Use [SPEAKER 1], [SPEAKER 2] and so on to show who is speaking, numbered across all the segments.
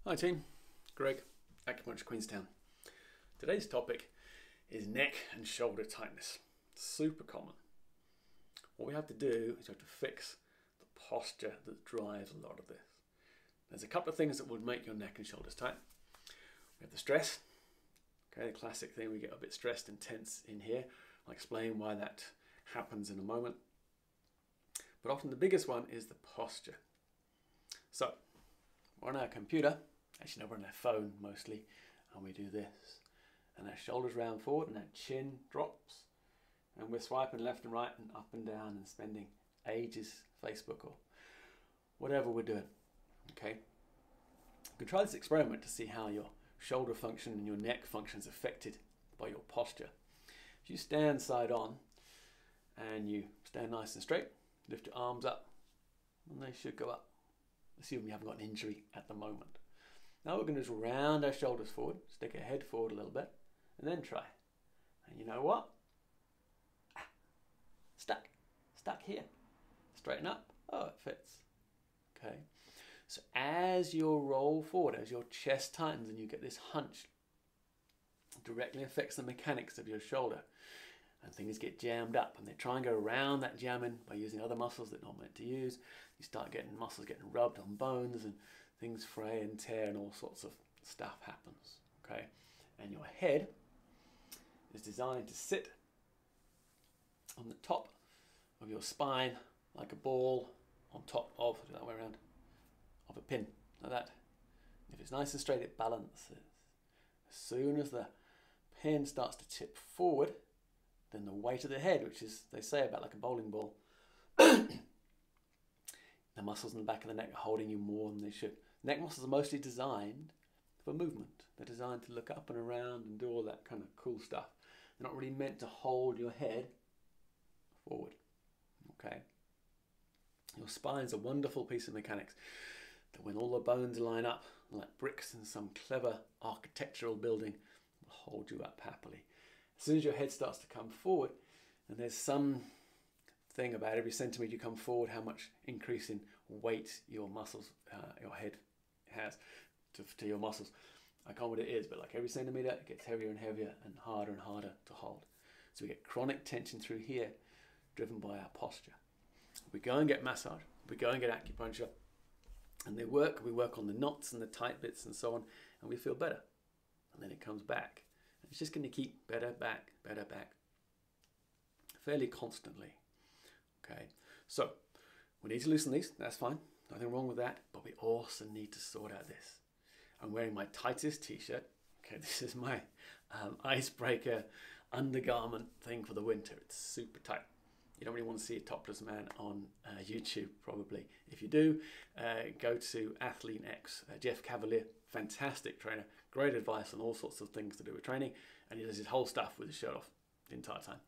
[SPEAKER 1] Hi team, Greg, Acupuncture Queenstown. Today's topic is neck and shoulder tightness. Super common. What we have to do is we have to fix the posture that drives a lot of this. There's a couple of things that would make your neck and shoulders tight. We have the stress. Okay, the classic thing, we get a bit stressed and tense in here. I'll explain why that happens in a moment. But often the biggest one is the posture. So, we're on our computer, actually no, we're on our phone mostly, and we do this. And our shoulders round forward and our chin drops. And we're swiping left and right and up and down and spending ages Facebook or whatever we're doing. Okay? You can try this experiment to see how your shoulder function and your neck function is affected by your posture. If you stand side on and you stand nice and straight, lift your arms up, and they should go up. Assume you haven't got an injury at the moment. Now we're going to just round our shoulders forward, stick our head forward a little bit, and then try. And you know what? Stuck here. Straighten up. Oh, it fits. Okay. So as you roll forward, as your chest tightens and you get this hunch, it directly affects the mechanics of your shoulder. And things get jammed up, and they try and go around that jamming by using other muscles that they're not meant to use. You start getting muscles getting rubbed on bones, and things fray and tear, and all sorts of stuff happens. Okay, and your head is designed to sit on the top of your spine like a ball on top of, that way around, of a pin, like that. If it's nice and straight, it balances. As soon as the pin starts to tip forward, then the weight of the head, which is, they say, about like a bowling ball, the muscles in the back of the neck are holding you more than they should. Neck muscles are mostly designed for movement. They're designed to look up and around and do all that kind of cool stuff. They're not really meant to hold your head forward. Okay? Your spine's a wonderful piece of mechanics that when all the bones line up, like bricks in some clever architectural building, will hold you up happily. As soon as your head starts to come forward, and there's some thing about every centimetre you come forward, how much increase in weight your muscles, your head has to your muscles. I can't know what it is, but like every centimetre, it gets heavier and heavier and harder to hold. So we get chronic tension through here, driven by our posture. We go and get massage, we go and get acupuncture, and we work on the knots and the tight bits and so on, and we feel better. And then it comes back. It's just going to keep better back, fairly constantly. Okay, so we need to loosen these, that's fine, nothing wrong with that, but we also need to sort out this. I'm wearing my tightest t-shirt. Okay, this is my icebreaker undergarment thing for the winter. It's super tight. You don't really want to see a topless man on YouTube, probably. If you do, go to Athleen X, Jeff Cavalier, fantastic trainer, great advice on all sorts of things to do with training, and he does his whole stuff with his shirt off the entire time.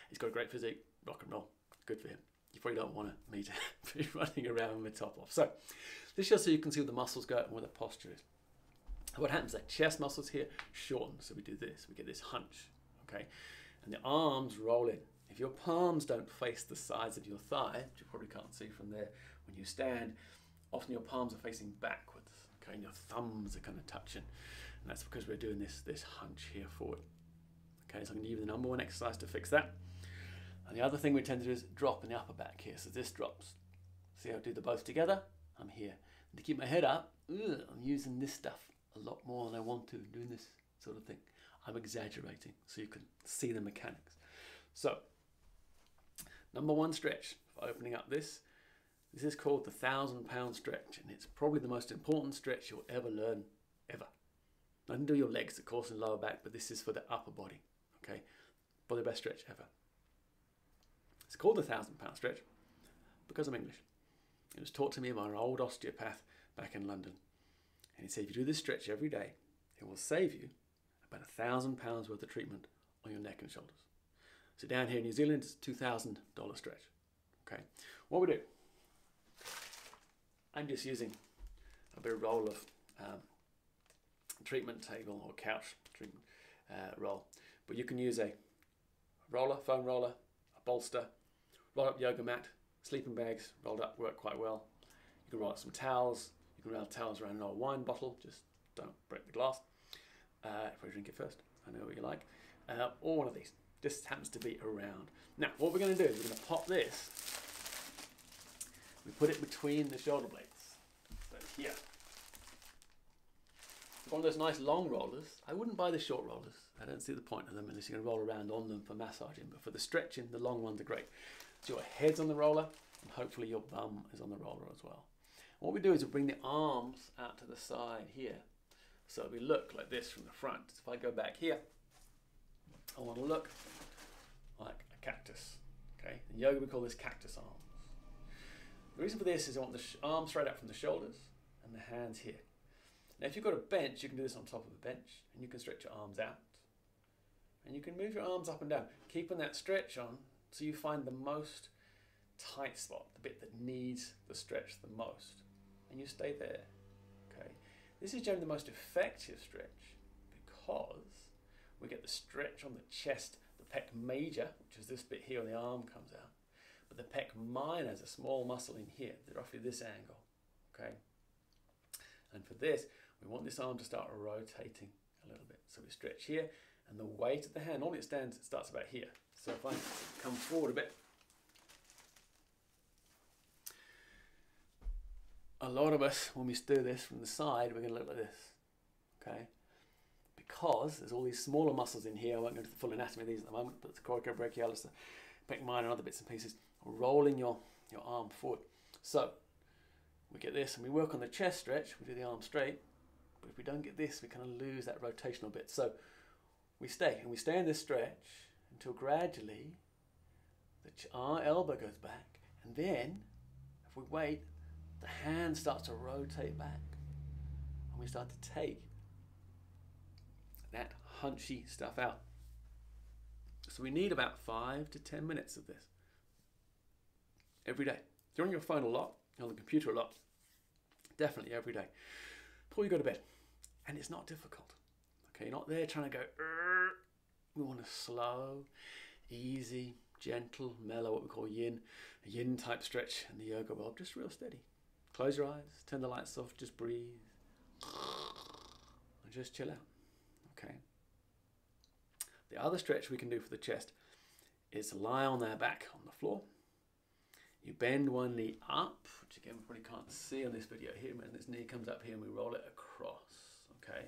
[SPEAKER 1] He's got a great physique, rock and roll, good for him. You probably don't want me to be running around with the top off. So this is just so you can see where the muscles go and where the posture is. What happens is that chest muscles here shorten, so we do this, we get this hunch, okay? And the arms roll in. If your palms don't face the sides of your thigh, which you probably can't see from there when you stand, often your palms are facing backwards, okay, and your thumbs are kind of touching. And that's because we're doing this hunch here forward. Okay, so I'm going to give you the number one exercise to fix that. And the other thing we tend to do is drop in the upper back here. So this drops. See how I do the both together? I'm here. And to keep my head up, I'm using this stuff a lot more than I want to, doing this sort of thing. I'm exaggerating so you can see the mechanics. So, number one stretch for opening up this. This is called the 1,000-pound stretch, and it's probably the most important stretch you'll ever learn, ever. Nothing to do with your legs, of course, and lower back, but this is for the upper body, okay? Probably the best stretch ever. It's called the 1,000-pound stretch because I'm English. It was taught to me by an old osteopath back in London. And he said, if you do this stretch every day, it will save you about 1,000 pounds worth of treatment on your neck and shoulders. So down here in New Zealand, it's a $2,000 stretch. Okay, what we do, I'm just using a bit of roll of treatment table or couch treatment roll. But you can use a roller, foam roller, a bolster, roll up yoga mat, sleeping bags rolled up work quite well. You can roll up some towels, You can round towels around an old wine bottle, just don't break the glass. If I drink it first, I know what you like. Or one of these. This happens to be around. Now, what we're going to do is we're going to pop this. We put it between the shoulder blades. So here. One of those nice long rollers. I wouldn't buy the short rollers. I don't see the point of them unless you're going to roll around on them for massaging. But for the stretching, the long ones are great. So your head's on the roller, and hopefully your bum is on the roller as well. What we do is we bring the arms out to the side here. So we look like this from the front. So if I go back here, I want to look like a cactus. Okay, in yoga we call this cactus arms. The reason for this is I want the arms straight out from the shoulders and the hands here. Now if you've got a bench, you can do this on top of a bench, and you can stretch your arms out. And you can move your arms up and down, keeping that stretch on so you find the most tight spot, the bit that needs the stretch the most. And you stay there. Okay. This is generally the most effective stretch because we get the stretch on the chest, the pec major, which is this bit here when the arm comes out. But the pec minor is a small muscle in here, roughly this angle. Okay. And for this, we want this arm to start rotating a little bit. So we stretch here, and the weight of the hand, normally it starts about here. So if I come forward a bit, a lot of us, when we do this from the side, we're going to look like this, okay? Because there's all these smaller muscles in here. I won't go into the full anatomy of these at the moment, but the coracobrachialis, the pec minor, and other bits and pieces, rolling your arm forward. So we get this, and we work on the chest stretch. We do the arm straight, but if we don't get this, we kind of lose that rotational bit. So we stay in this stretch until gradually our elbow goes back, and then if we wait, the hand starts to rotate back, and we start to take that hunchy stuff out. So we need about 5 to 10 minutes of this every day. If you're on your phone a lot, on the computer a lot, definitely every day, before you go to bed. And it's not difficult. Okay, you're not there trying to go, we want a slow, easy, gentle, mellow, what we call yin, a yin type stretch in the yoga world, just real steady. Close your eyes, turn the lights off, just breathe, and just chill out, okay? The other stretch we can do for the chest is lie on their back on the floor. You bend one knee up, which again we probably can't see on this video here, and this knee comes up here and we roll it across, okay?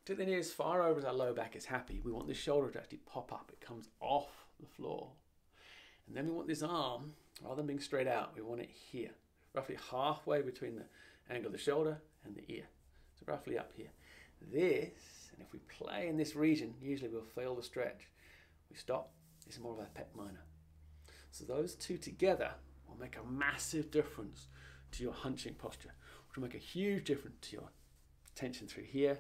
[SPEAKER 1] Take the knee as far over as our lower back is happy. We want this shoulder to actually pop up. It comes off the floor. And then we want this arm, rather than being straight out, we want it here, roughly halfway between the angle of the shoulder and the ear. So roughly up here. This, and if we play in this region, usually we'll fail the stretch. We stop, it's more of a pec minor. So those two together will make a massive difference to your hunching posture, which will make a huge difference to your tension through here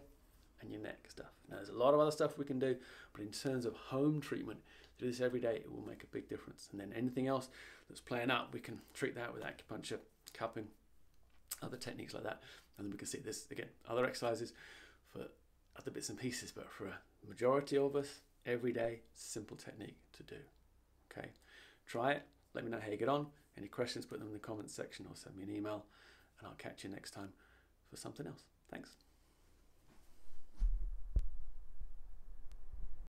[SPEAKER 1] and your neck stuff. Now there's a lot of other stuff we can do, but in terms of home treatment, do this every day, it will make a big difference. And then anything else that's playing up, we can treat that with acupuncture, cupping, other techniques like that. And then we can see this, again, other exercises for other bits and pieces, but for a majority of us, every day, simple technique to do, okay? Try it, let me know how you get on. Any questions, put them in the comments section or send me an email, and I'll catch you next time for something else. Thanks.